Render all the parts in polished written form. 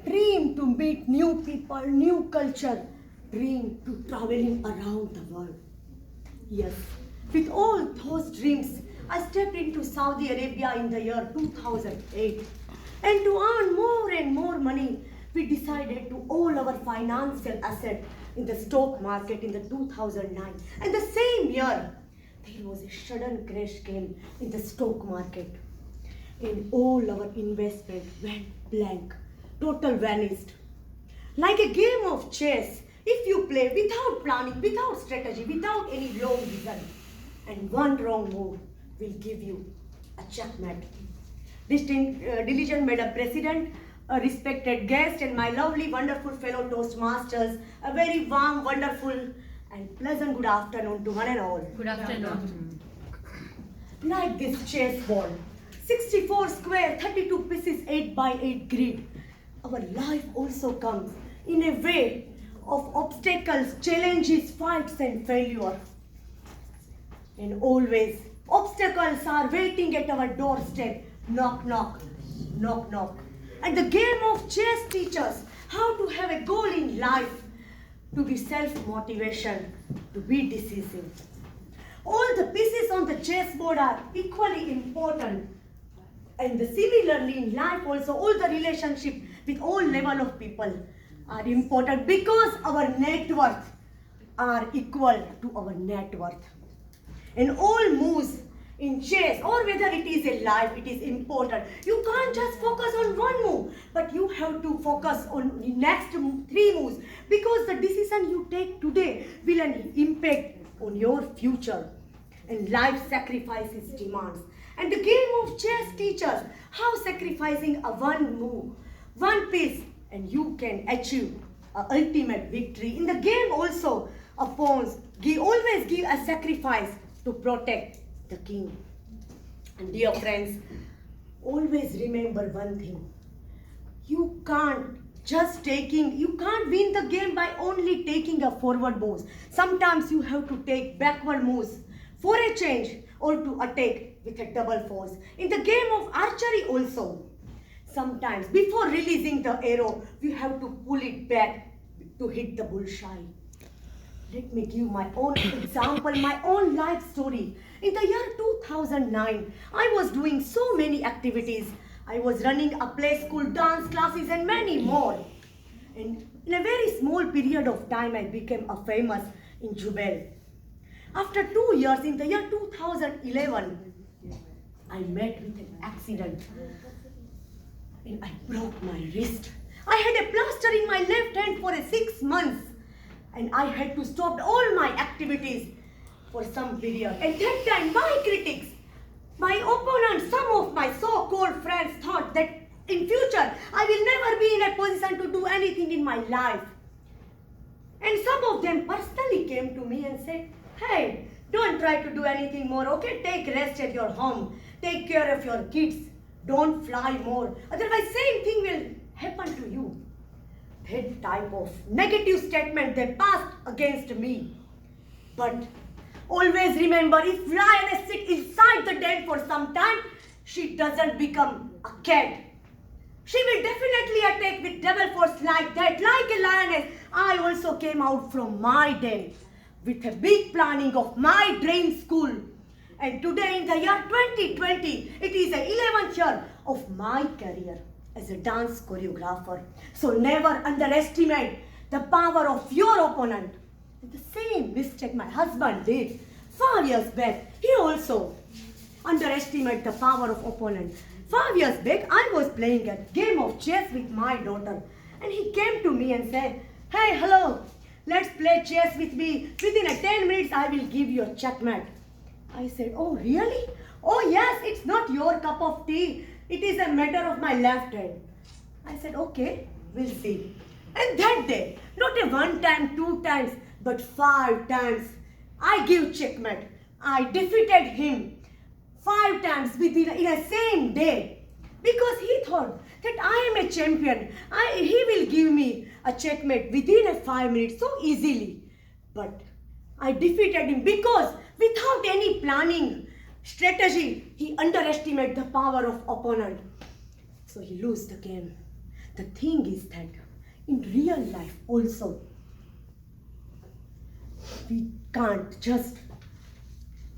dream to meet new people, new culture, dream to traveling around the world. Yes, with all those dreams, I stepped into Saudi Arabia in the year 2008. And to earn more and more money, we decided to all our financial asset in the stock market in the 2009. And the same year, there was a sudden crash came in the stock market. And all our investment went blank, total vanished. Like a game of chess, if you play without planning, without strategy, without any long vision, and one wrong move will give you a checkmate. Diligent Madam President, a respected guest, and my lovely, wonderful fellow Toastmasters, a very warm, wonderful, and pleasant good afternoon to one and all. Good afternoon. Like this chessboard, 64 square, 32 pieces, 8 by 8 grid. Our life also comes in a way of obstacles, challenges, fights, and failure. And always, obstacles are waiting at our doorstep. Knock, knock, knock, knock. And the game of chess teaches how to have a goal in life, to be self-motivation, to be decisive. All the pieces on the chessboard are equally important. And similarly in life also, all the relationship with all level of people are important because our net worth are equal to our net worth. And all moves in chess, or whether it is a life, it is important. You can't just focus on one move, but you have to focus on the next 3 moves, because the decision you take today will an impact on your future. And life sacrifices demands. And the game of chess teaches how sacrificing a one move, one piece, and you can achieve a ultimate victory. In the game also, pawns always give a sacrifice to protect the king. And dear friends, always remember one thing. You can't win the game by only taking a forward moves. Sometimes you have to take backward moves for a change or to attack with a double force. In the game of archery also, sometimes before releasing the arrow, we have to pull it back to hit the bullseye. Let me give my own example, my own life story. In the year 2009, I was doing so many activities. I was running a play school, dance classes, and many more. And in a very small period of time, I became a famous in Jubel. After 2 years, in the year 2011, I met with an accident and I broke my wrist. I had a plaster in my left hand for 6 months and I had to stop all my activities for some period. At that time, my critics, my opponents, some of my so-called friends thought that in future, I will never be in a position to do anything in my life. And some of them personally came to me and said, hey, don't try to do anything more, okay? Take rest at your home. Take care of your kids. Don't fly more. Otherwise, same thing will happen to you. That type of negative statement they passed against me. But always remember, if lioness sits inside the den for some time, she doesn't become a cat. She will definitely attack with double force like that. Like a lioness, I also came out from my den with a big planning of my dream school. And today in the year 2020, it is the 11th year of my career as a dance choreographer. So never underestimate the power of your opponent. And the same mistake my husband did 5 years back. He also underestimated the power of opponent. 5 years back, I was playing a game of chess with my daughter. And he came to me and said, hey, hello, let's play chess with me. Within 10 minutes, I will give you a checkmate. I said, oh, really? Oh, yes, it's not your cup of tea. It is a matter of my left hand. I said, okay, we'll see. And that day, not a 1 time, 2 times, but 5 times, I give checkmate. I defeated him 5 times in a same day. Because he thought that I am a champion. He will give me a checkmate within 5 minutes so easily. But I defeated him because without any planning, strategy, he underestimated the power of opponent. So he lost the game. the thing is that in real life also, we can't just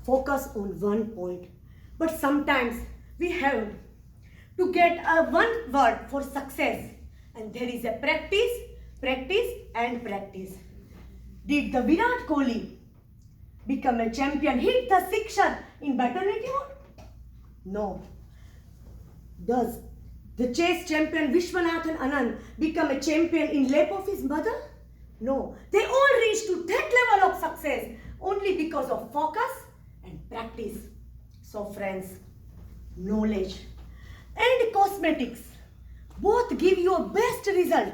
focus on one point, but sometimes we have to get a one word for success, and there is a practice, practice and practice. Did the Virat Kohli become a champion, hit the sixer in maternity ward? No. Does the chess champion Vishwanathan Anand become a champion in lap of his mother? No. They all reached to that level of success only because of focus and practice. So friends, knowledge and cosmetics both give you a best result.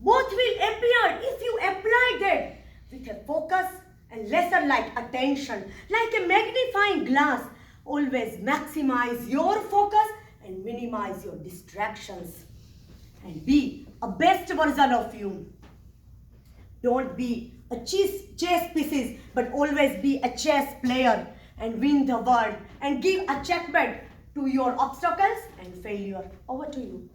Both will appear if you apply that with a focus and lesson like attention, like a magnifying glass. Always maximize your focus and minimize your distractions. And be a best version of you. Don't be a chess pieces, but always be a chess player and win the world and give a checkmate to your obstacles and failure. Over to you.